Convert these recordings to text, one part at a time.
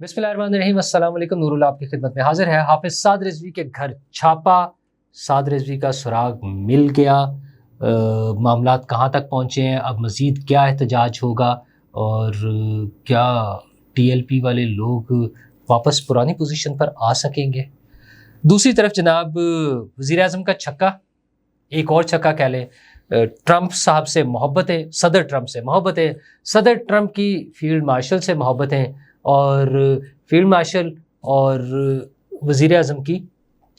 بسم اللہ الرحمن الرحیم، السلام علیکم۔ نور اللہ آپ کی خدمت میں حاضر ہے۔ حافظ سعد رضوی کے گھر چھاپا، سعد رضوی کا سراغ مل گیا۔ معاملات کہاں تک پہنچے ہیں، اب مزید کیا احتجاج ہوگا اور کیا ٹی ایل پی والے لوگ واپس پرانی پوزیشن پر آ سکیں گے؟ دوسری طرف جناب وزیر اعظم کا چھکا، ایک اور چھکا کہہ لیں، ٹرمپ صاحب سے محبتیں، صدر ٹرمپ سے محبتیں، صدر ٹرمپ کی فیلڈ مارشل سے محبتیں، اور فیلڈ مارشل اور وزیر اعظم کی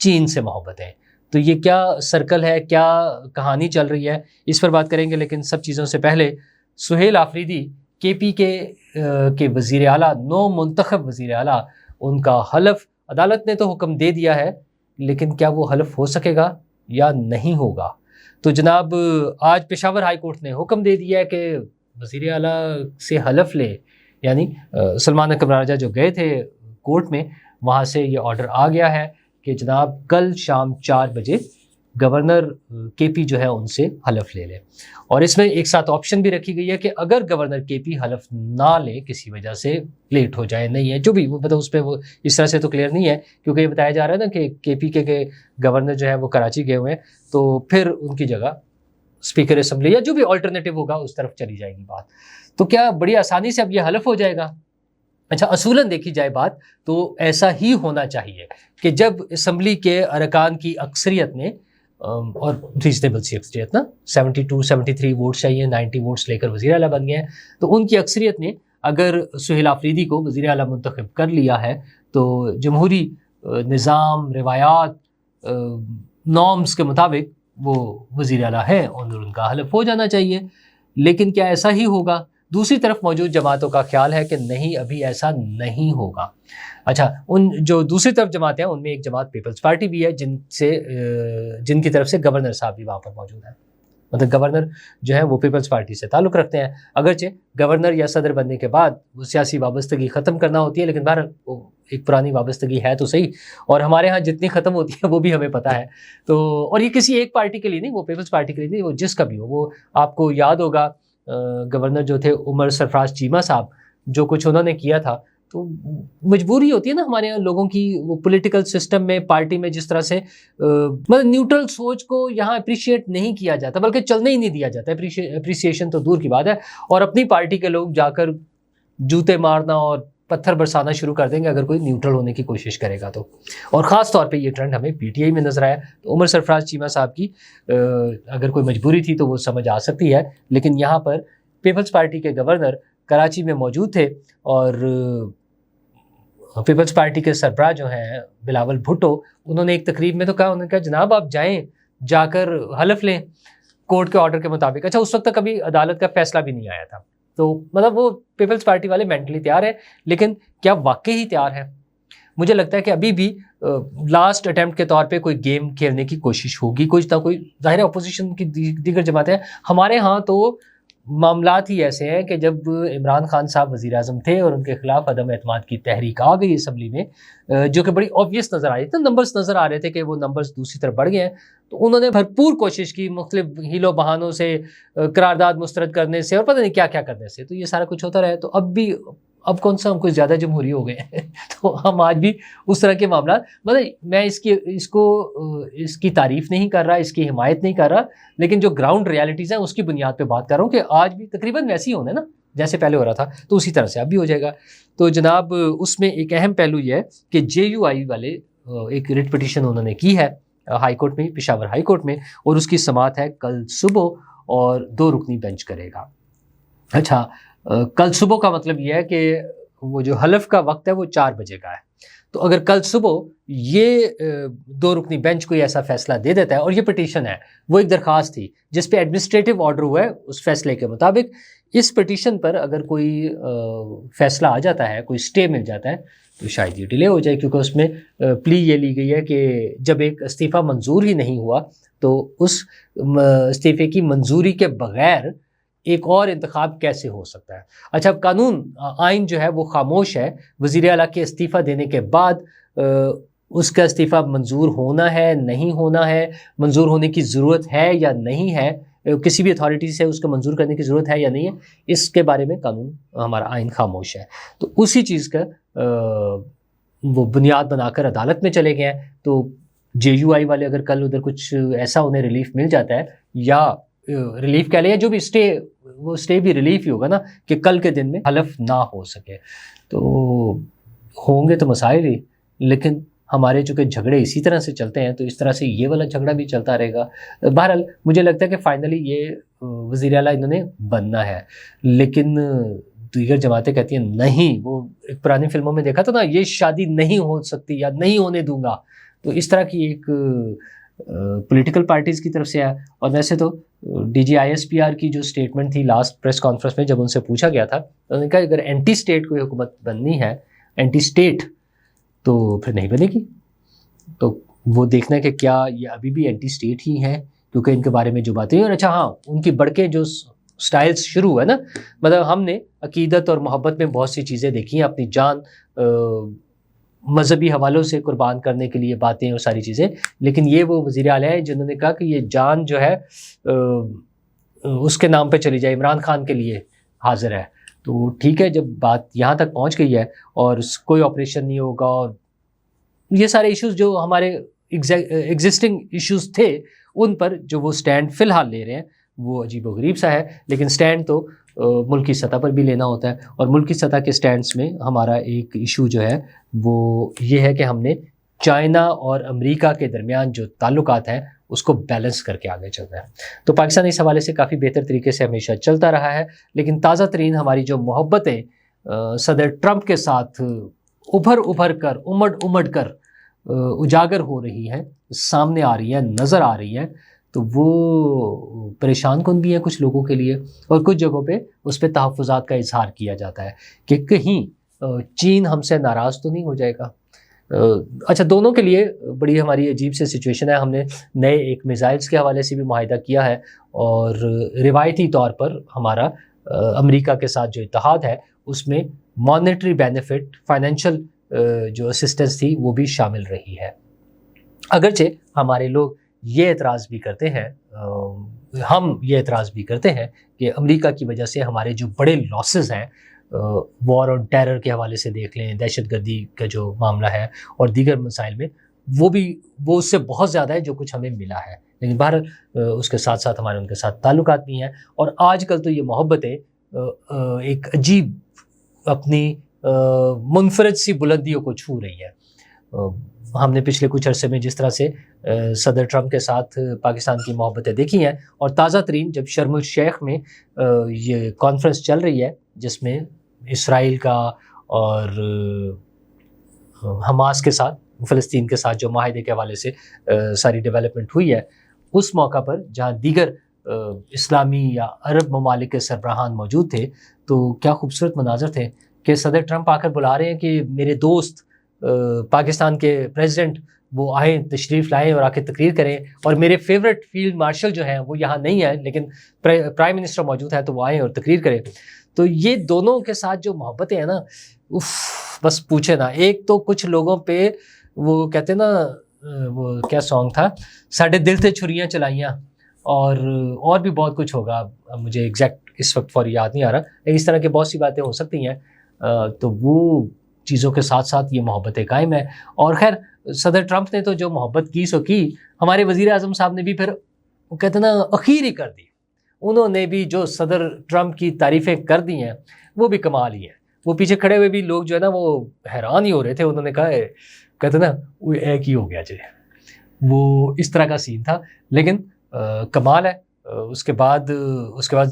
چین سے محبتیں۔ تو یہ کیا سرکل ہے، کیا کہانی چل رہی ہے، اس پر بات کریں گے۔ لیکن سب چیزوں سے پہلے سہیل آفریدی کے پی کے وزیر اعلیٰ، نو منتخب وزیر اعلیٰ، ان کا حلف عدالت نے تو حکم دے دیا ہے، لیکن کیا وہ حلف ہو سکے گا یا نہیں ہوگا؟ تو جناب آج پشاور ہائی کورٹ نے حکم دے دیا ہے کہ وزیر اعلیٰ سے حلف لے، یعنی سلمان اکرم راجہ جو گئے تھے کورٹ میں، وہاں سے یہ آرڈر آ گیا ہے کہ جناب کل شام 4 بجے گورنر کے پی جو ہے ان سے حلف لے لے۔ اور اس میں ایک ساتھ آپشن بھی رکھی گئی ہے کہ اگر گورنر کے پی حلف نہ لے، کسی وجہ سے لیٹ ہو جائے، نہیں ہے جو بھی وہ اس پہ وہ اس طرح سے تو کلیئر نہیں ہے، کیونکہ یہ بتایا جا رہا ہے نا کہ کے پی کے گورنر جو ہے وہ کراچی گئے ہوئے ہیں، تو پھر ان کی جگہ اسپیکر اسمبلی یا جو بھی آلٹرنیٹو ہوگا اس طرف چلی جائے گی بات۔ تو کیا بڑی آسانی سے اب یہ حلف ہو جائے گا؟ اچھا، اصولاً دیکھی جائے بات تو ایسا ہی ہونا چاہیے کہ جب اسمبلی کے ارکان کی اکثریت نے، اور ریزنیبل سی اکثریت نا، 73 ووٹس چاہیے، 90 ووٹس لے کر وزیر اعلیٰ بن گئے ہیں، تو ان کی اکثریت نے اگر سہیل آفریدی کو وزیر اعلیٰ منتخب کر لیا ہے تو جمہوری نظام، روایات، نارمز کے مطابق وہ وزیر اعلیٰ ہیں اور ان کا حلف ہو جانا چاہیے۔ لیکن کیا ایسا ہی ہوگا؟ دوسری طرف موجود جماعتوں کا خیال ہے کہ نہیں، ابھی ایسا نہیں ہوگا۔ اچھا، ان جو دوسری طرف جماعتیں ہیں ان میں ایک جماعت پیپلز پارٹی بھی ہے، جن کی طرف سے گورنر صاحب بھی وہاں پر موجود ہیں، مطلب گورنر جو ہے وہ پیپلز پارٹی سے تعلق رکھتے ہیں۔ اگرچہ گورنر یا صدر بننے کے بعد وہ سیاسی وابستگی ختم کرنا ہوتی ہے، لیکن بہرحال وہ ایک پرانی وابستگی ہے تو صحیح، اور ہمارے ہاں جتنی ختم ہوتی ہے وہ بھی ہمیں پتہ ہے۔ تو اور یہ کسی ایک پارٹی کے لیے نہیں، وہ پیپلز پارٹی کے لیے نہیں، وہ جس کا بھی ہو۔ وہ آپ کو یاد ہوگا گورنر جو تھے عمر سرفراز چیمہ صاحب، جو کچھ انہوں نے کیا تھا، تو مجبوری ہوتی ہے نا ہمارے یہاں لوگوں کی، وہ پولیٹیکل سسٹم میں پارٹی میں جس طرح سے مطلب نیوٹرل سوچ کو یہاں اپریشیٹ نہیں کیا جاتا، بلکہ چلنے ہی نہیں دیا جاتا۔ اپریسیشن تو دور کی بات ہے، اور اپنی پارٹی کے لوگ جا کر جوتے مارنا اور پتھر برسانا شروع کر دیں گے اگر کوئی نیوٹرل ہونے کی کوشش کرے گا تو۔ اور خاص طور پہ یہ ٹرینڈ ہمیں پی ٹی آئی میں نظر آیا۔ تو عمر سرفراز چیمہ صاحب کی اگر کوئی مجبوری تھی تو وہ سمجھ آ سکتی ہے، لیکن یہاں پر پیپلز پارٹی کے گورنر کراچی میں موجود تھے، اور پیپلز پارٹی کے سربراہ جو ہیں بلاول بھٹو، انہوں نے ایک تقریب میں تو کہا، انہوں نے کہا جناب آپ جائیں، جا کر حلف لیں کورٹ کے آرڈر کے مطابق۔ اچھا، اس وقت تک کبھی عدالت کا فیصلہ بھی نہیں آیا تھا، تو مطلب وہ پیپلز پارٹی والے مینٹلی تیار ہیں، لیکن کیا واقعی ہی تیار ہے؟ مجھے لگتا ہے کہ ابھی بھی لاسٹ اٹیمپٹ کے طور پہ کوئی گیم کھیلنے کی کوشش ہوگی، کچھ نہ کوئی۔ ظاہر ہے اپوزیشن کی دیگر جماعتیں، ہمارے ہاں تو معاملات ہی ایسے ہیں کہ جب عمران خان صاحب وزیر اعظم تھے اور ان کے خلاف عدم اعتماد کی تحریک آ گئی اسمبلی میں، جو کہ بڑی آبویس نظر آ رہی تھی، نمبرز نظر آ رہے تھے کہ وہ نمبرز دوسری طرف بڑھ گئے ہیں، تو انہوں نے بھرپور کوشش کی مختلف ہیلو بہانوں سے، قرارداد مسترد کرنے سے اور پتہ نہیں کیا کیا کرنے سے، تو یہ سارا کچھ ہوتا رہا۔ تو اب کون سا ہم کچھ زیادہ جمہوری ہو گئے ہیں تو ہم آج بھی اس طرح کے معاملات، مطلب میں اس کی تعریف نہیں کر رہا، اس کی حمایت نہیں کر رہا، لیکن جو گراؤنڈ ریالٹیز ہیں اس کی بنیاد پہ بات کر رہا ہوں کہ آج بھی تقریباً ویسے ہی ہونا ہے نا جیسے پہلے ہو رہا تھا، تو اسی طرح سے اب بھی ہو جائے گا۔ تو جناب اس میں ایک اہم پہلو یہ ہے کہ جے یو آئی والے ایک ریٹ پٹیشن انہوں نے کی ہے ہائی کورٹ میں، پشاور ہائی کورٹ میں، اور اس کی سماعت ہے کل صبح، اور 2 رکنی بینچ کرے گا۔ اچھا، کل صبح کا مطلب یہ ہے کہ وہ جو حلف کا وقت ہے وہ 4 بجے کا ہے، تو اگر کل صبح یہ 2 رکنی بینچ کوئی ایسا فیصلہ دے دیتا ہے، اور یہ پٹیشن ہے، وہ ایک درخواست تھی جس پہ ایڈمنسٹریٹو آرڈر ہوا ہے اس فیصلے کے مطابق، اس پٹیشن پر اگر کوئی فیصلہ آ جاتا ہے، کوئی سٹے مل جاتا ہے، تو شاید یہ ڈیلے ہو جائے، کیونکہ اس میں پلی یہ لی گئی ہے کہ جب ایک استعفیٰ منظور ہی نہیں ہوا تو اس استعفے کی منظوری کے بغیر ایک اور انتخاب کیسے ہو سکتا ہے۔ اچھا، قانون آئین جو ہے وہ خاموش ہے، وزیر اعلیٰ کے استعفیٰ دینے کے بعد اس کا استعفیٰ منظور ہونا ہے، نہیں ہونا ہے، منظور ہونے کی ضرورت ہے یا نہیں ہے، کسی بھی اتھارٹی سے اس کو منظور کرنے کی ضرورت ہے یا نہیں ہے، اس کے بارے میں قانون ہمارا آئین خاموش ہے۔ تو اسی چیز کا وہ بنیاد بنا کر عدالت میں چلے گئے ہیں. تو JUI والے اگر کل ادھر کچھ ایسا انہیں ریلیف مل جاتا ہے, یا ریلیف کہہ لیں یا جو بھی اسٹے بھی ریلیف ہی ہوگا نا, کہ کل کے دن میں حلف نہ ہو سکے, تو ہوں گے تو مسائل ہی. لیکن ہمارے چونکہ جھگڑے اسی طرح سے چلتے ہیں تو اس طرح سے یہ والا جھگڑا بھی چلتا رہے گا. بہرحال مجھے لگتا ہے کہ فائنلی یہ وزیر اعلیٰ انہوں نے بننا ہے, لیکن دیگر جماعتیں کہتی ہیں نہیں. وہ ایک پرانی فلموں میں دیکھا تھا نا, یہ شادی نہیں ہو سکتی یا نہیں ہونے دوں گا. تو اس طرح کی ایک پولیٹیکل پارٹیز کی طرف سے ہے. اور ویسے تو DGISPR کی جو اسٹیٹمنٹ تھی لاسٹ پریس کانفرنس میں, جب ان سے پوچھا گیا تھا, انہوں نے کہا اگر اینٹی اسٹیٹ کوئی حکومت بننی ہے, اینٹی اسٹیٹ, تو پھر نہیں بنے گی. تو وہ دیکھنا ہے کہ کیا یہ ابھی بھی اینٹی اسٹیٹ ہی ہیں, کیونکہ ان کے بارے میں جو باتیں ہیں. اور اچھا ہاں, ان کی بڑھ کے جو سٹائلز شروع ہے نا, مطلب ہم نے عقیدت اور محبت میں بہت سی چیزیں دیکھی ہیں, اپنی جان مذہبی حوالوں سے قربان کرنے کے لیے باتیں اور ساری چیزیں. لیکن یہ وہ وزیر اعلیٰ ہیں جنہوں نے کہا کہ یہ جان جو ہے اس کے نام پہ چلی جائے, عمران خان کے لیے حاضر ہے. تو ٹھیک ہے, جب بات یہاں تک پہنچ گئی ہے اور کوئی آپریشن نہیں ہوگا, اور یہ سارے ایشوز جو ہمارے ایگزسٹنگ ایشوز تھے ان پر جو وہ سٹینڈ فی الحال لے رہے ہیں, وہ عجیب و غریب سا ہے. لیکن سٹینڈ تو ملکی سطح پر بھی لینا ہوتا ہے, اور ملکی سطح کے سٹینڈز میں ہمارا ایک ایشو جو ہے وہ یہ ہے کہ ہم نے چائنا اور امریکہ کے درمیان جو تعلقات ہیں اس کو بیلنس کر کے آگے چلنا ہے. تو پاکستان اس حوالے سے کافی بہتر طریقے سے ہمیشہ چلتا رہا ہے. لیکن تازہ ترین ہماری جو محبتیں صدر ٹرمپ کے ساتھ ابھر کر امڑ کر اجاگر ہو رہی ہیں, سامنے آ رہی ہیں, نظر آ رہی ہیں, تو وہ پریشان کن بھی ہے کچھ لوگوں کے لیے. اور کچھ جگہوں پہ اس پہ تحفظات کا اظہار کیا جاتا ہے کہ کہیں چین ہم سے ناراض تو نہیں ہو جائے گا. اچھا, دونوں کے لیے بڑی ہماری عجیب سے سچویشن ہے. ہم نے نئے ایک میزائلز کے حوالے سے بھی معاہدہ کیا ہے, اور روایتی طور پر ہمارا امریکہ کے ساتھ جو اتحاد ہے اس میں مانیٹری بینیفٹ, فائنینشیل جو اسسٹنس تھی وہ بھی شامل رہی ہے. اگرچہ ہمارے لوگ یہ اعتراض بھی کرتے ہیں, ہم یہ اعتراض بھی کرتے ہیں کہ امریکہ کی وجہ سے ہمارے جو بڑے لاسز ہیں, وار آن ٹیرر کے حوالے سے دیکھ لیں, دہشت گردی کا جو معاملہ ہے اور دیگر مسائل میں, وہ اس سے بہت زیادہ ہے جو کچھ ہمیں ملا ہے. لیکن بہرحال اس کے ساتھ ساتھ ہمارے ان کے ساتھ تعلقات بھی ہیں. اور آج کل تو یہ محبتیں ایک عجیب اپنی منفرد سی بلندیوں کو چھو رہی ہے. ہم نے پچھلے کچھ عرصے میں جس طرح سے صدر ٹرمپ کے ساتھ پاکستان کی محبتیں دیکھی ہیں, اور تازہ ترین جب شرم الشیخ میں یہ کانفرنس چل رہی ہے جس میں اسرائیل کا اور حماس کے ساتھ, فلسطین کے ساتھ جو معاہدے کے حوالے سے ساری ڈیولپمنٹ ہوئی ہے, اس موقع پر جہاں دیگر اسلامی یا عرب ممالک کے سربراہان موجود تھے, تو کیا خوبصورت مناظر تھے کہ صدر ٹرمپ آ کر بلا رہے ہیں کہ میرے دوست پاکستان کے پریزیڈنٹ وہ آئیں, تشریف لائیں اور آ کے تقریر کریں, اور میرے فیورٹ فیلڈ مارشل جو ہیں وہ یہاں نہیں ہیں لیکن پرائم منسٹر موجود ہے تو وہ آئیں اور تقریر کریں. تو یہ دونوں کے ساتھ جو محبتیں ہیں نا, بس پوچھے نا. ایک تو کچھ لوگوں پہ وہ کہتے ہیں نا, وہ کیا سانگ تھا, ساڈے دل تے چھریاں چلائیاں, اور بھی بہت کچھ ہوگا, مجھے ایگزیکٹ اس وقت فوری یاد نہیں آ رہا, لیکن اس طرح کی بہت سی باتیں ہو سکتی ہیں. تو وہ چیزوں کے ساتھ ساتھ یہ محبتیں قائم ہیں. اور خیر, صدر ٹرمپ نے تو جو محبت کی سو کی, ہمارے وزیر اعظم صاحب نے بھی پھر وہ کہتے ہیں نا اخیر ہی کر دی. انہوں نے بھی جو صدر ٹرمپ کی تعریفیں کر دی ہیں وہ بھی کمال ہی ہیں. وہ پیچھے کھڑے ہوئے بھی لوگ جو ہے نا وہ حیران ہی ہو رہے تھے. انہوں نے کہا کہتے نا وہ ایک ہی ہو گیا جی, وہ اس طرح کا سین تھا. لیکن کمال ہے. اس کے بعد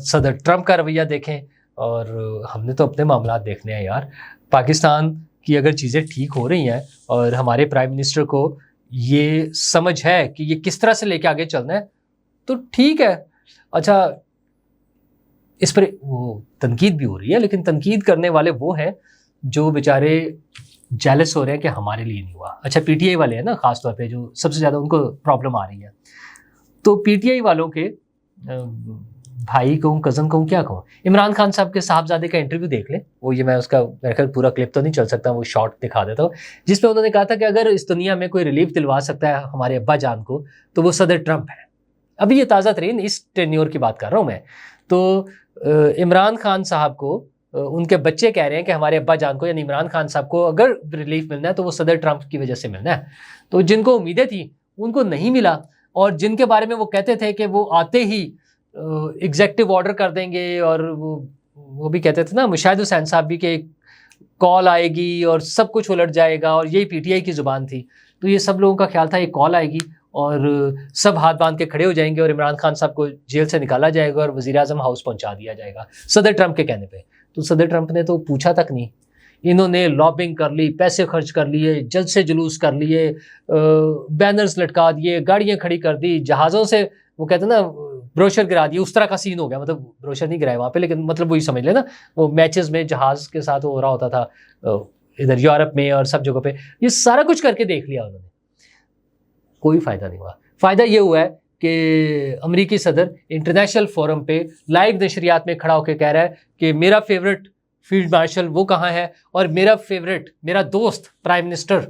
صدر ٹرمپ کا رویہ دیکھیں, اور ہم نے تو اپنے معاملات دیکھنے ہیں یار. پاکستان کی اگر چیزیں ٹھیک ہو رہی ہیں اور ہمارے پرائم منسٹر کو یہ سمجھ ہے کہ یہ کس طرح سے لے کے آگے چلنا ہے, تو ٹھیک ہے. اچھا, اس پر وہ تنقید بھی ہو رہی ہے, لیکن تنقید کرنے والے وہ ہیں جو بیچارے جیلس ہو رہے ہیں کہ ہمارے لیے نہیں ہوا. اچھا, PTI والے ہیں نا خاص طور پہ, جو سب سے زیادہ ان کو پرابلم آ رہی ہے. تو PTI والوں کے بھائی کہوں, کزن کہوں, کیا کہوں, عمران خان صاحب کے صاحبزادے کا انٹرویو دیکھ لیں. وہ یہ میں اس کا میرے خیال پورا کلپ تو نہیں چل سکتا, وہ شارٹ دکھا دیتا ہوں, جس میں انہوں نے کہا تھا کہ اگر اس دنیا میں کوئی ریلیف دلوا سکتا ہے ہمارے ابا جان کو تو وہ صدر ٹرمپ ہے. ابھی یہ تازہ ترین اس ٹینیور کی بات کر رہا ہوں میں. تو عمران خان صاحب کو ان کے بچے کہہ رہے ہیں کہ ہمارے ابا جان کو یعنی عمران خان صاحب کو اگر ریلیف ملنا ہے تو وہ صدر ٹرمپ کی وجہ سے ملنا ہے. تو جن کو امیدیں تھیں ان کو نہیں ملا, اور جن کے بارے میں وہ کہتے تھے کہ وہ آتے ہی ایگزیکٹو آرڈر کر دیں گے, اور وہ بھی کہتے تھے نا مشاہد حسین صاحب بھی کہ کال آئے گی اور سب کچھ الٹ جائے گا, اور یہی پی ٹی آئی کی زبان تھی. تو یہ سب لوگوں کا خیال تھا یہ کال آئے گی اور سب ہاتھ باندھ کے کھڑے ہو جائیں گے اور عمران خان صاحب کو جیل سے نکالا جائے گا اور وزیر اعظم ہاؤس پہنچا دیا جائے گا صدر ٹرمپ کے کہنے پہ. تو صدر ٹرمپ نے تو پوچھا تک نہیں, انہوں نے لابنگ کر لی, پیسے خرچ کر لیے, جلد سے جلوس کر لیے, بینرز لٹکا دیے, گاڑیاں کھڑی کر دی, جہازوں سے وہ کہتے ہیں نا بروشر گرا دیے, اس طرح کا سین ہو گیا. مطلب بروشر نہیں گرائے وہاں پہ, لیکن مطلب وہی سمجھ لیں نا, وہ میچز میں جہاز کے ساتھ ہو رہا ہوتا تھا ادھر یورپ میں اور سب جگہوں پہ. یہ سارا کچھ کر کے دیکھ لیا انہوں نے, کوئی فائدہ نہیں ہوا. فائدہ یہ ہوا ہے کہ امریکی صدر انٹرنیشنل فورم پہ لائیو نشریات میں کھڑا ہو کے کہہ رہا ہے کہ میرا فیورٹ فیلڈ مارشل وہ کہاں ہے, اور میرا دوست پرائم منسٹر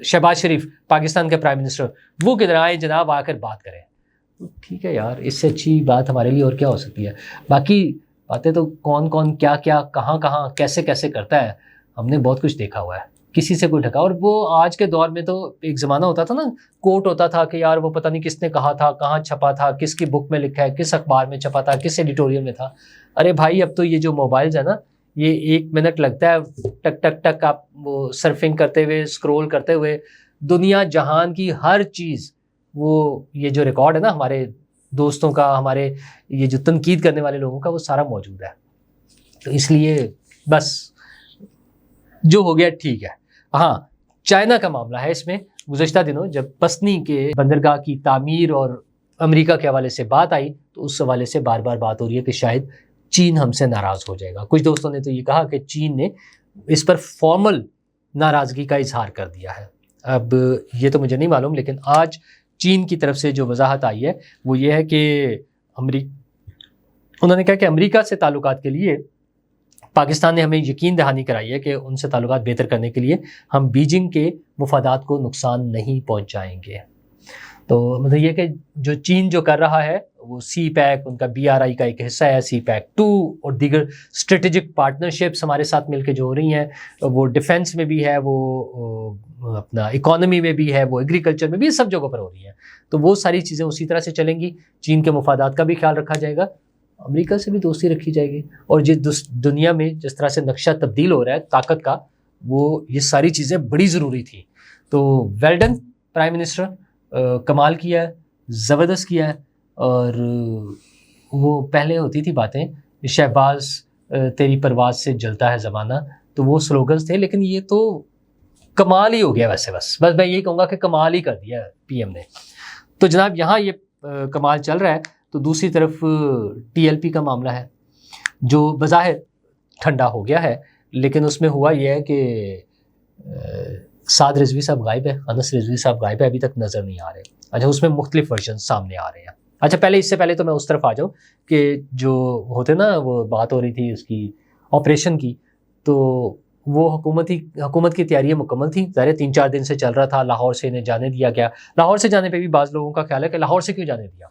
شہباز شریف پاکستان کے پرائم منسٹر وہ کدھر آئے جناب, آ کر بات کریں. ٹھیک ہے یار, اس سے اچھی بات ہمارے لیے اور کیا ہو سکتی ہے. باقی باتیں تو کون کون کیا کیا کہاں کہاں کیسے کیسے کرتا ہے, ہم نے بہت کچھ دیکھا ہوا ہے, کسی سے کوئی ڈھکا. اور وہ آج کے دور میں تو ایک زمانہ ہوتا تھا نا, کوٹ ہوتا تھا کہ یار وہ پتہ نہیں کس نے کہا تھا, کہاں چھپا تھا, کس کی بک میں لکھا ہے, کس اخبار میں چھپا تھا, کس ایڈیٹوریل میں تھا. ارے بھائی اب تو یہ جو موبائلز ہے نا, یہ 1 منٹ لگتا ہے ٹک ٹک ٹک آپ وہ سرفنگ کرتے ہوئے, اسکرول کرتے ہوئے دنیا جہان کی ہر چیز, وہ یہ جو ریکارڈ ہے نا ہمارے دوستوں کا, ہمارے یہ جو تنقید کرنے والے لوگوں کا, وہ سارا موجود ہے. تو اس لیے بس جو ہو گیا ٹھیک ہے. ہاں, چائنا کا معاملہ ہے اس میں. گزشتہ دنوں جب پسنی کے بندرگاہ کی تعمیر اور امریکہ کے حوالے سے بات آئی تو اس حوالے سے بار بار بات ہو رہی ہے کہ شاید چین ہم سے ناراض ہو جائے گا. کچھ دوستوں نے تو یہ کہا کہ چین نے اس پر فارمل ناراضگی کا اظہار کر دیا ہے. اب یہ تو مجھے نہیں معلوم, لیکن آج چین کی طرف سے جو وضاحت آئی ہے وہ یہ ہے کہ انہوں نے کہا کہ امریکہ سے تعلقات کے لیے پاکستان نے ہمیں یقین دہانی کرائی ہے کہ ان سے تعلقات بہتر کرنے کے لیے ہم بیجنگ کے مفادات کو نقصان نہیں پہنچائیں گے. تو مطلب یہ کہ جو چین جو کر رہا ہے وہ سی پیک, ان کا BRI کا ایک حصہ ہے, سی پیک 2 اور دیگر اسٹریٹجک پارٹنرشپس ہمارے ساتھ مل کے جو ہو رہی ہیں, وہ ڈیفنس میں بھی ہے, وہ اپنا اکانومی میں بھی ہے, وہ ایگریکلچر میں بھی, سب جگہوں پر ہو رہی ہیں. تو وہ ساری چیزیں اسی طرح سے چلیں گی. چین کے مفادات کا بھی خیال رکھا جائے گا, امریکہ سے بھی دوستی رکھی جائے گی, اور جس دنیا میں جس طرح سے نقشہ تبدیل ہو رہا ہے طاقت کا, وہ یہ ساری چیزیں بڑی ضروری تھیں. تو ویل ڈن پرائم منسٹر, کمال کیا ہے, زبردست کیا ہے. اور وہ پہلے ہوتی تھی باتیں شہباز تیری پرواز سے جلتا ہے زمانہ, تو وہ سلوگنز تھے, لیکن یہ تو کمال ہی ہو گیا. ویسے بس میں یہی کہوں گا کہ کمال ہی کر دیا پی ایم نے. تو جناب یہاں یہ کمال چل رہا ہے, تو دوسری طرف TLP کا معاملہ ہے جو بظاہر ٹھنڈا ہو گیا ہے, لیکن اس میں ہوا یہ ہے کہ سعد رضوی صاحب غائب ہے, انس رضوی صاحب غائب ہے, ابھی تک نظر نہیں آ رہے. اچھا, اس میں مختلف ورژن سامنے آ رہے ہیں. اچھا, اس سے پہلے تو میں اس طرف آ جاؤں کہ جو ہوتے نا, وہ بات ہو رہی تھی اس کی آپریشن کی, تو وہ حکومت کی تیاریاں مکمل تھیں. ظاہر 3-4 دن سے چل رہا تھا. لاہور سے انہیں جانے دیا گیا. لاہور سے جانے پہ بھی بعض لوگوں کا خیال ہے کہ لاہور سے کیوں جانے دیا.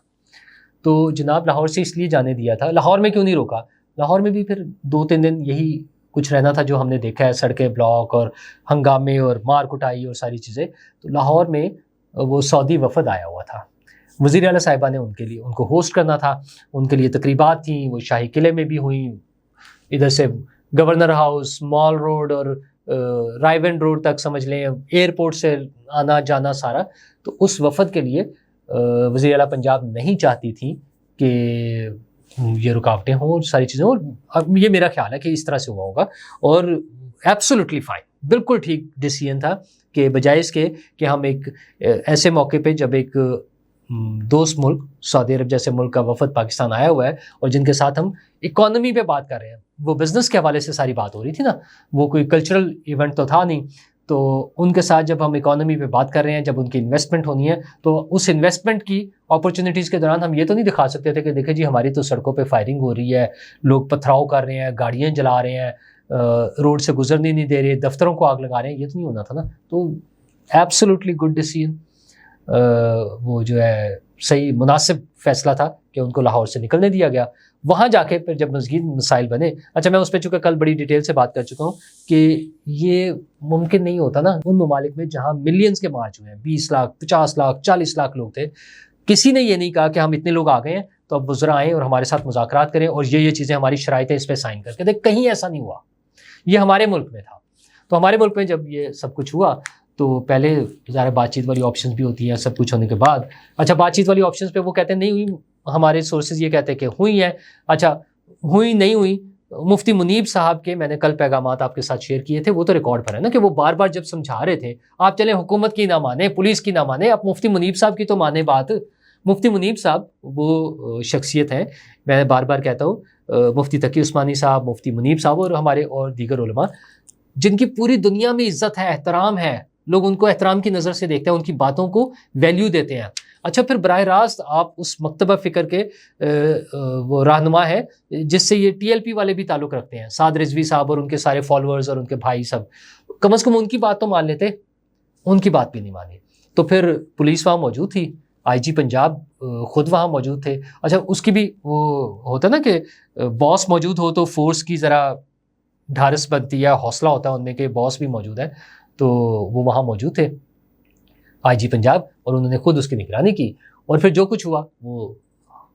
تو جناب لاہور سے اس لیے جانے دیا تھا, لاہور میں کیوں نہیں روکا. لاہور میں بھی پھر 2-3 دن یہی کچھ رہنا تھا جو ہم نے دیکھا ہے, سڑکیں بلاک اور ہنگامے اور مار کٹائی اور ساری چیزیں. تو لاہور میں وہ سعودی وفد آیا ہوا تھا, وزیر اعلیٰ صاحبہ نے ان کو ہوسٹ کرنا تھا, ان کے لیے تقریبات تھیں, وہ شاہی قلعے میں بھی ہوئیں, ادھر سے گورنر ہاؤس, مال روڈ اور رائیونڈ روڈ تک سمجھ لیں, ایئرپورٹ سے آنا جانا سارا. تو اس وفد کے لیے وزیر اعلیٰ پنجاب نہیں چاہتی تھی کہ یہ رکاوٹیں ہوں اور ساری چیزیں ہوں. اب یہ میرا خیال ہے کہ اس طرح سے ہوا ہوگا, اور ایبسولوٹلی فائن, بالکل ٹھیک ڈیسیژن تھا کہ بجائے اس کے کہ ہم ایک ایسے موقع پہ جب ایک دوست ملک سعودی عرب جیسے ملک کا وفد پاکستان آیا ہوا ہے اور جن کے ساتھ ہم اکانومی پہ بات کر رہے ہیں, وہ بزنس کے حوالے سے ساری بات ہو رہی تھی نا, وہ کوئی کلچرل ایونٹ تو تھا نہیں. تو ان کے ساتھ جب ہم اکانومی پہ بات کر رہے ہیں, جب ان کی انویسٹمنٹ ہونی ہے, تو اس انویسٹمنٹ کی اپرچونیٹیز کے دوران ہم یہ تو نہیں دکھا سکتے تھے کہ دیکھیں جی ہماری تو سڑکوں پہ فائرنگ ہو رہی ہے, لوگ پتھراؤ کر رہے ہیں, گاڑیاں جلا رہے ہیں, روڈ سے گزرنے نہیں دے رہے, دفتروں کو آگ لگا رہے ہیں. یہ تو نہیں ہونا تھا نا. تو ایبسولوٹلی گڈ ڈیسیژن. وہ جو ہے صحیح مناسب فیصلہ تھا کہ ان کو لاہور سے نکلنے دیا گیا. وہاں جا کے پھر جب مزید مسائل بنے, اچھا میں اس پہ چونکہ کل بڑی ڈیٹیل سے بات کر چکا ہوں کہ یہ ممکن نہیں ہوتا نا ان ممالک میں جہاں ملینز کے مارچ ہوئے ہیں, 20 لاکھ 50 لاکھ 40 لاکھ لوگ تھے, کسی نے یہ نہیں کہا کہ ہم اتنے لوگ آ گئے ہیں تو اب وزراء آئیں اور ہمارے ساتھ مذاکرات کریں اور یہ چیزیں ہماری شرائطیں اس پہ سائن کر کے دیں. کہیں ایسا نہیں ہوا. یہ ہمارے ملک میں تھا. تو ہمارے ملک میں جب یہ سب کچھ ہوا تو پہلے ظاہر بات چیت والی آپشنز بھی ہوتی ہیں سب کچھ ہونے کے بعد. اچھا بات چیت والی آپشنز پہ وہ کہتے ہیں نہیں ہوئی, ہمارے سورسز یہ کہتے ہیں کہ ہوئی ہیں. اچھا ہوئی نہیں ہوئی, مفتی منیب صاحب کے میں نے کل پیغامات آپ کے ساتھ شیئر کیے تھے, وہ تو ریکارڈ پر ہے نا کہ وہ بار بار جب سمجھا رہے تھے آپ چلیں حکومت کی نہ مانیں, پولیس کی نہ مانیں, آپ مفتی منیب صاحب کی تو مانیں بات. مفتی منیب صاحب وہ شخصیت ہیں, میں بار بار کہتا ہوں, مفتی تقی عثمانی صاحب, مفتی منیب صاحب اور ہمارے اور دیگر علماء جن کی پوری دنیا میں عزت ہے, احترام ہے, لوگ ان کو احترام کی نظر سے دیکھتے ہیں, ان کی باتوں کو ویلیو دیتے ہیں. اچھا پھر براہ راست آپ اس مکتبہ فکر کے وہ رہنما ہے جس سے یہ ٹی ایل پی والے بھی تعلق رکھتے ہیں, سعد رضوی صاحب اور ان کے سارے فالوورز اور ان کے بھائی سب, کم از کم ان کی بات تو مان لیتے, ان کی بات بھی نہیں مانی. تو پھر پولیس وہاں موجود تھی, آئی جی پنجاب خود وہاں موجود تھے. اچھا اس کی بھی وہ ہوتا نا کہ باس موجود ہو تو فورس کی ذرا ڈھارس بنتی ہے, حوصلہ ہوتا ہے ان میں کہ باس بھی موجود ہے, تو وہ وہاں موجود تھے آئی جی پنجاب, اور انہوں نے خود اس کی نگرانی کی. اور پھر جو کچھ ہوا وہ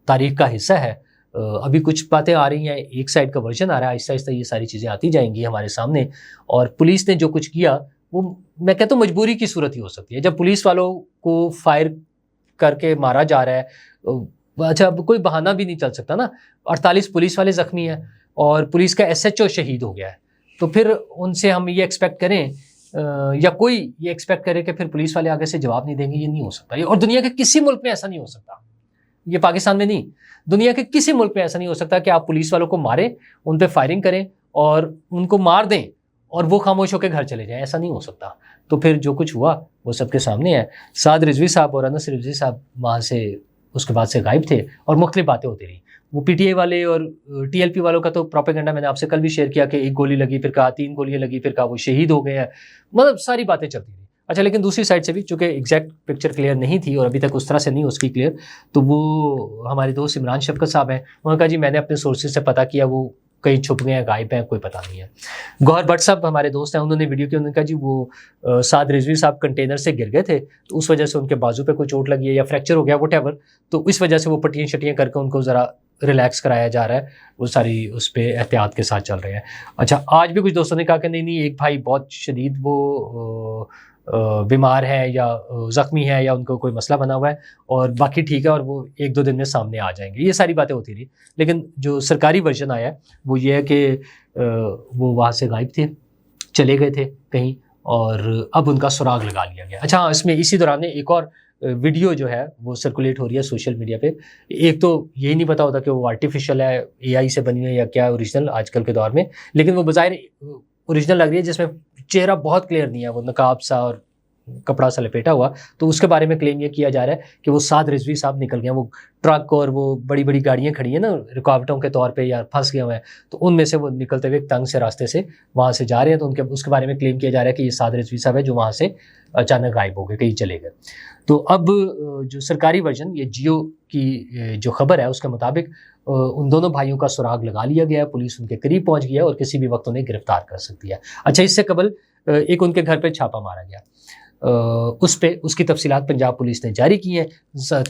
تاریخ کا حصہ ہے. ابھی کچھ باتیں آ رہی ہیں, ایک سائڈ کا ورژن آ رہا ہے, آہستہ آہستہ یہ ساری چیزیں آتی جائیں گی ہمارے سامنے. اور پولیس نے جو کچھ کیا وہ میں کہتا ہوں مجبوری کی صورت ہی ہو سکتی ہے. جب پولیس والوں کو فائر کر کے مارا جا رہا ہے, اچھا اب کوئی بہانہ بھی نہیں چل سکتا نا, 48 پولیس والے زخمی ہیں اور پولیس کا ایس ایچ او شہید ہو گیا ہے, تو پھر ان سے ہم یہ ایکسپیکٹ کریں یا کوئی یہ ایکسپیکٹ کرے کہ پھر پولیس والے آگے سے جواب نہیں دیں گے, یہ نہیں ہو سکتا. اور دنیا کے کسی ملک میں ایسا نہیں ہو سکتا, یہ پاکستان میں نہیں, دنیا کے کسی ملک میں ایسا نہیں ہو سکتا کہ آپ پولیس والوں کو ماریں, ان پہ فائرنگ کریں اور ان کو مار دیں اور وہ خاموش ہو کے گھر چلے جائیں, ایسا نہیں ہو سکتا. تو پھر جو کچھ ہوا وہ سب کے سامنے ہے. سعد رضوی صاحب اور انس رضوی صاحب وہاں سے اس کے بعد سے غائب تھے اور مختلف باتیں ہوتی رہیں. وہ پی ٹی آئی والے اور ٹی ایل پی والوں کا تو پروپیگنڈا میں نے آپ سے کل بھی شیئر کیا کہ 1 گولی لگی, پھر کہا 3 گولیاں لگی, پھر کہا وہ شہید ہو گئے ہیں, مطلب ساری باتیں چلتی رہیں. اچھا لیکن دوسری سائڈ سے بھی چونکہ ایگزیکٹ پکچر کلیئر نہیں تھی اور ابھی تک اس طرح سے نہیں اس کی کلیئر, تو وہ ہمارے دوست عمران شفقت صاحب ہیں, انہوں نے کہا جی میں نے اپنے سورسز سے پتہ کیا وہ کہیں چھپ گئے ہیں, غائب ہیں, کوئی پتہ نہیں ہے. گوہر بٹ صاحب ہمارے دوست ہیں, انہوں نے ویڈیو کی, انہوں نے کہا جی وہ سعد رضوی صاحب کنٹینر سے گر گئے تھے تو اس وجہ سے ان کے بازو پہ کوئی چوٹ لگی ہے یا فریکچر ہو گیا وٹ ایور, تو اس وجہ سے وہ پٹیاں شٹیاں کر کے ان کو ذرا ریلیکس کرایا جا رہا ہے, وہ ساری اس پہ احتیاط کے ساتھ چل رہے ہیں. اچھا آج بھی کچھ دوستوں نے کہا کہ نہیں ایک بھائی بہت شدید وہ بیمار ہے یا زخمی ہے یا ان کو کوئی مسئلہ بنا ہوا ہے اور باقی ٹھیک ہے اور وہ 1-2 دن میں سامنے آ جائیں گے. یہ ساری باتیں ہوتی رہی, لیکن جو سرکاری ورژن آیا ہے وہ یہ ہے کہ وہ وہاں سے غائب تھے, چلے گئے تھے کہیں اور اب ان کا سراغ لگا لیا گیا. اچھا اس میں اسی دوران ایک اور ویڈیو جو ہے وہ سرکولیٹ ہو رہی ہے سوشل میڈیا پہ. ایک تو یہی نہیں پتا ہوتا کہ وہ آرٹیفیشل ہے, اے آئی سے بنی ہے یا کیا اوریجنل آج کل کے دور میں, لیکن وہ بظاہر اوریجنل لگ رہی ہے جس میں چہرہ بہت کلیئر نہیں ہے, وہ نقاب سا اور کپڑا سا لپیٹا ہوا. تو اس کے بارے میں کلیم یہ کیا جا رہا ہے کہ وہ سعد رضوی صاحب نکل گئے ہیں, وہ ٹرک اور وہ بڑی بڑی گاڑیاں کھڑی ہیں نا رکاوٹوں کے طور پہ یا پھنس گئے ہوئے ہیں, تو ان میں سے وہ نکلتے ہوئے ایک تنگ سے راستے سے وہاں سے جا رہے ہیں. تو ان کے اس کے بارے میں کلیم کیا جا رہا ہے کہ یہ سعد رضوی صاحب ہے جو وہاں سے اچانک غائب ہو گئے, کہیں چلے گئے. تو اب جو سرکاری ورژن یہ جیو کی جو خبر ہے اس کے مطابق ان دونوں بھائیوں کا سراغ لگا لیا گیا ہے, پولیس ان کے قریب پہنچ گیا اور کسی بھی وقت انہیں گرفتار کر سکتی ہے. اچھا اس سے قبل ایک ان کے گھر پہ چھاپا مارا گیا, اس پہ اس کی تفصیلات پنجاب پولیس نے جاری کی ہیں,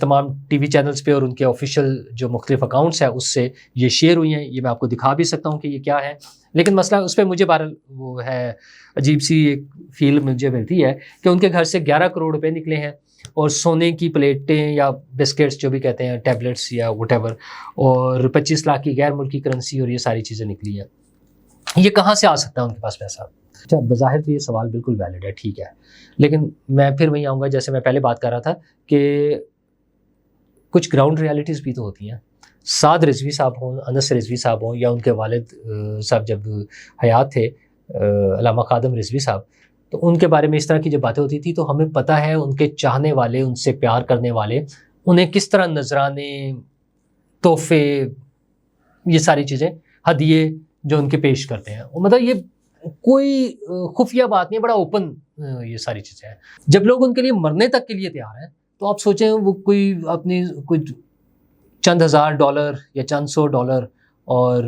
تمام ٹی وی چینلز پہ اور ان کے آفیشیل جو مختلف اکاؤنٹس ہیں اس سے یہ شیئر ہوئی ہیں. یہ میں آپ کو دکھا بھی سکتا ہوں کہ یہ کیا ہے, لیکن مسئلہ اس پہ مجھے بہرحال وہ ہے عجیب سی ایک فیل مجھے ملتی ہے کہ ان کے گھر سے 11 کروڑ روپے نکلے ہیں اور سونے کی پلیٹیں یا بسکٹس جو بھی کہتے ہیں ٹیبلٹس یا وٹ ایور, اور 25 لاکھ کی غیر ملکی کرنسی اور یہ ساری چیزیں نکلی ہیں. یہ کہاں سے آ سکتا ہے ان کے پاس پیسہ؟ اچھا بظاہر تو یہ سوال بالکل ویلڈ ہے, ٹھیک ہے, لیکن میں پھر وہیں آؤں گا جیسے میں پہلے بات کر رہا تھا کہ کچھ گراؤنڈ ریالٹیز بھی تو ہوتی ہیں. سعد رضوی صاحب ہوں, انس رضوی صاحب ہوں, یا ان کے والد صاحب جب حیات تھے علامہ خادم رضوی صاحب, تو ان کے بارے میں اس طرح کی جب باتیں ہوتی تھی تو ہمیں پتہ ہے ان کے چاہنے والے, ان سے پیار کرنے والے انہیں کس طرح نذرانے, تحفے, یہ ساری چیزیں, ہدیے جو ان کے پیش کرتے ہیں. مطلب یہ کوئی خفیہ بات نہیں, بڑا اوپن یہ ساری چیزیں ہیں. جب لوگ ان کے لیے مرنے تک کے لیے تیار ہیں تو آپ سوچیں وہ کوئی اپنی کچھ چند ہزار ڈالر یا چند سو ڈالر اور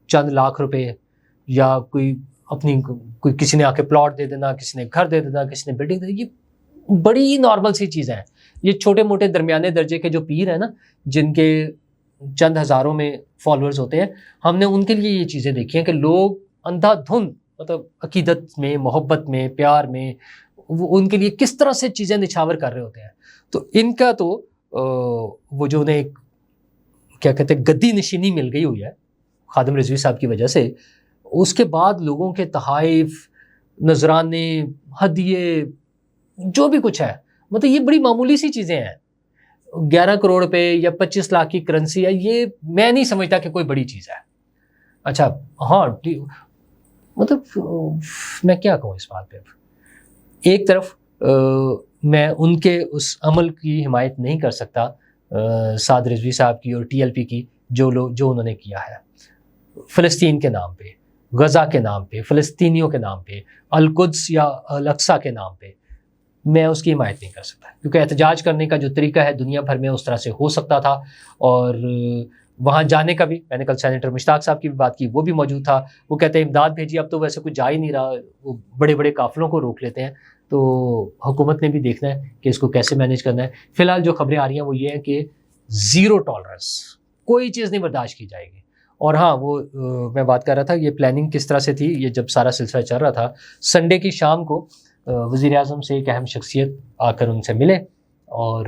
چند لاکھ روپے، یا کوئی اپنی کوئی کسی نے آ کے پلاٹ دے دینا، کسی نے گھر دے دینا، کسی نے بلڈنگ دے دینا، یہ بڑی نارمل سی چیزیں ہیں. یہ چھوٹے موٹے درمیانے درجے کے جو پیر ہیں نا، جن کے چند ہزاروں میں فالوورز ہوتے ہیں، ہم نے ان کے لیے یہ چیزیں دیکھی ہیں کہ لوگ اندھا دھند مطلب عقیدت میں، محبت میں، پیار میں، وہ ان کے لیے کس طرح سے چیزیں نچھاور کر رہے ہوتے ہیں. تو ان کا تو وہ جو انہیں ایک کیا کہتے ہیں گدی نشینی مل گئی ہوئی ہے خادم رضوی صاحب کی وجہ سے، اس کے بعد لوگوں کے تحائف، نذرانے، ہدیے، جو بھی کچھ ہے، مطلب یہ بڑی معمولی سی چیزیں ہیں. 11 کروڑ پہ یا 25 لاکھ کی کرنسی ہے، یہ میں نہیں سمجھتا کہ کوئی بڑی چیز ہے. اچھا ہاں مطلب میں کیا کہوں اس بات پہ. ایک طرف میں ان کے اس عمل کی حمایت نہیں کر سکتا سعد رضوی صاحب کی اور ٹی ایل پی کی، جو انہوں نے کیا ہے فلسطین کے نام پہ، غزہ کے نام پہ، فلسطینیوں کے نام پہ، القدس یا الاقصی کے نام پہ. میں اس کی حمایت نہیں کر سکتا، کیونکہ احتجاج کرنے کا جو طریقہ ہے دنیا بھر میں اس طرح سے ہو سکتا تھا، اور وہاں جانے کا بھی میں نے کل سینیٹر مشتاق صاحب کی بھی بات کی، وہ بھی موجود تھا. وہ کہتے ہیں امداد بھیجی، اب تو ویسے کچھ جا ہی نہیں رہا، وہ بڑے بڑے قافلوں کو روک لیتے ہیں. تو حکومت نے بھی دیکھنا ہے کہ اس کو کیسے مینیج کرنا ہے. فی الحال جو خبریں آ رہی ہیں وہ یہ ہیں کہ زیرو ٹالرنس، کوئی چیز نہیں برداشت کی جائے گی. اور ہاں وہ میں بات کر رہا تھا یہ پلاننگ کس طرح سے تھی، یہ جب سارا سلسلہ چل رہا تھا، سنڈے کی شام کو وزیر اعظم سے ایک اہم شخصیت آ کر ان سے ملے، اور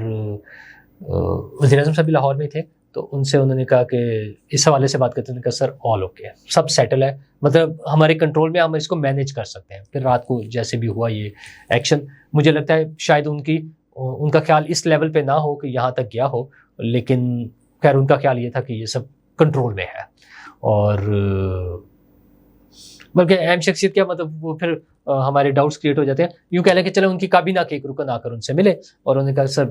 وزیر اعظم صاحب بھی لاہور میں تھے، تو ان سے انہوں نے کہا کہ اس حوالے سے بات کرتے ہیں کہ سر آل اوکے، سب سیٹل ہے، مطلب ہمارے کنٹرول میں، ہم اس کو مینیج کر سکتے ہیں. پھر رات کو جیسے بھی ہوا یہ ایکشن، مجھے لگتا ہے شاید ان کا خیال اس لیول پہ نہ ہو کہ یہاں تک گیا ہو، لیکن خیر ان کا خیال یہ تھا کہ یہ سب کنٹرول میں ہے. اور بلکہ اہم شخصیت کیا مطلب وہ پھر ہمارے ڈاؤٹس کریٹ ہو جاتے ہیں. یوں کہہ لیں کہ چلو ان کی کابینہ کے ایک رکن آ کر ان سے ملے اور انہوں نے کہا سر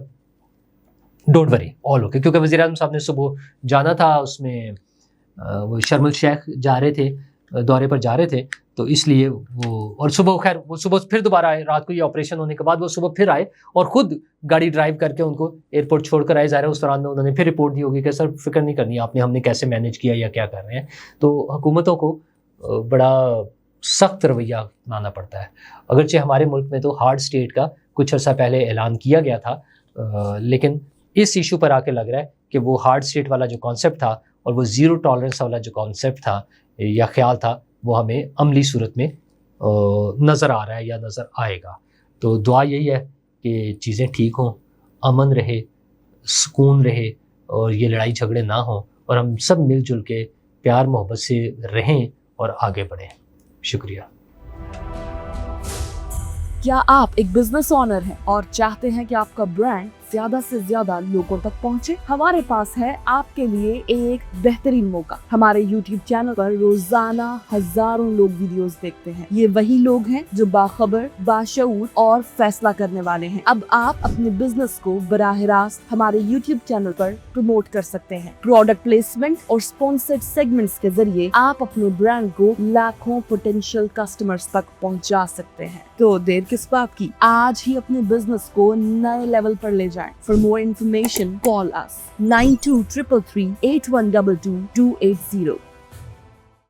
ڈونٹ وری آل اوکے، کیونکہ وزیر اعظم صاحب نے صبح جانا تھا، اس میں وہ شرم الشیخ جا رہے تھے، دورے پر جا رہے تھے، تو اس لیے اور صبح خیر وہ صبح پھر دوبارہ آئے، رات کو یہ آپریشن ہونے کے بعد وہ صبح پھر آئے اور خود گاڑی ڈرائیو کر کے ان کو ایئرپورٹ چھوڑ کر آئے. ظاہر ہے اس دوران میں انہوں نے پھر رپورٹ دی ہوگی کہ سر فکر نہیں کرنی آپ نے، ہم نے کیسے مینیج کیا یا کیا کر رہے ہیں. تو حکومتوں کو بڑا سخت رویہ اپنانا پڑتا ہے. اگرچہ ہمارے ملک میں تو ہارڈ اسٹیٹ کا کچھ عرصہ پہلے اعلان کیا گیا تھا، لیکن اس ایشو پر آ کے لگ رہا ہے کہ وہ ہارڈ اسٹیٹ والا جو کانسیپٹ تھا اور وہ زیرو ٹالرنس والا جو کانسیپٹ تھا یا خیال تھا، وہ ہمیں عملی صورت میں نظر آ رہا ہے یا نظر آئے گا. تو دعا یہی ہے کہ چیزیں ٹھیک ہوں، امن رہے، سکون رہے، اور یہ لڑائی جھگڑے نہ ہوں، اور ہم سب مل جل کے پیار محبت سے رہیں اور آگے بڑھیں. شکریہ. کیا آپ ایک بزنس اونر ہیں اور چاہتے ہیں کہ آپ کا برانڈ زیادہ سے زیادہ لوگوں تک پہنچے؟ ہمارے پاس ہے آپ کے لیے ایک بہترین موقع. ہمارے یوٹیوب چینل پر روزانہ ہزاروں لوگ ویڈیوز دیکھتے ہیں. یہ وہی لوگ ہیں جو باخبر، باشعور اور فیصلہ کرنے والے ہیں. اب آپ اپنے بزنس کو براہ راست ہمارے یوٹیوب چینل پر پروموٹ کر سکتے ہیں. پروڈکٹ پلیسمنٹ اور اسپانسرڈ سیگمنٹس کے ذریعے آپ اپنے برانڈ کو لاکھوں پوٹینشیل کسٹمرز تک پہنچا سکتے ہیں. تو دیر کس بات کی، آج ہی اپنے بزنس کو نئے لیول پر لے جائیں. For more information, call us 923338122280.